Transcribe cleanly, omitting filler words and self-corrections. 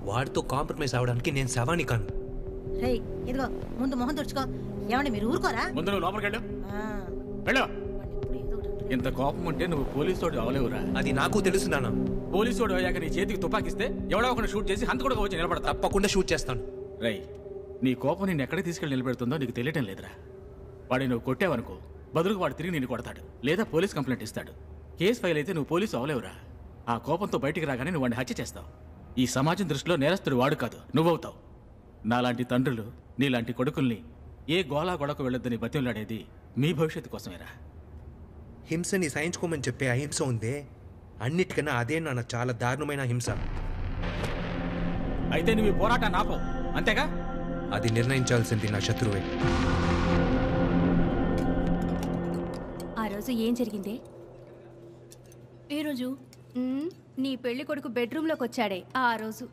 వాడితో కాంప్రమైజ్ అవడానికి నేను శవాని కాను. రే ఇదిగో ముందు మొహం తుడుచుకో. ఏమండి మీరు ఊరుకోరా? ముందు నువ్వు లోపలికి వెళ్ళు. ఇంత కోపం ఉంటే నువ్వు పోలీసు అవలేవురా. అది నాకు తెలుసు నాన్న. పోలీసు అయ్యాక నీ చేతికి తుపాకిస్తే ఎవడో ఒకటి షూట్ చేసి హంత కూడా వచ్చి నిలబడతా. తప్పకుండా షూట్ చేస్తాను. రై, నీ కోపం నేను ఎక్కడికి తీసుకెళ్ళి నిలబెడుతుందో నీకు తెలియటం లేదురా. వాడిని నువ్వు కొట్టావనుకో, బదులుకు వాడు తిరిగి నిన్ను కొడతాడు, లేదా పోలీస్ కంప్లైంట్ ఇస్తాడు. కేసు ఫైల్ అయితే నువ్వు పోలీసు అవలేవురా. ఆ కోపంతో బయటికి రాగానే నువ్వు వాడిని హత్య చేస్తావు. ఈ సమాజం దృష్టిలో నేరస్తుడు వాడు కాదు, నువ్వవుతావు. నాలాంటి తండ్రులు నీలాంటి కొడుకుల్ని ఏ గోళా గొడవకు వెళ్ళొద్దని బతిమలాడేది మీ భవిష్యత్తు కోసమేరా. హింసని సహించుకోమని చెప్పే అహింస ఉందే, అన్నిటికన్నా అదే నాన్న చాలా దారుణమైన హింస. అయితే నువ్వు ఈ పోరాటాన్ని ఆపవు, అంతేగా? అది నిర్ణయించాల్సింది నా శత్రువే. ఆ రోజు ఏం జరిగిందే? ఏ రోజు? నీ పెళ్లి కొడుకు బెడ్రూమ్లోకి వచ్చాడే ఆ రోజు.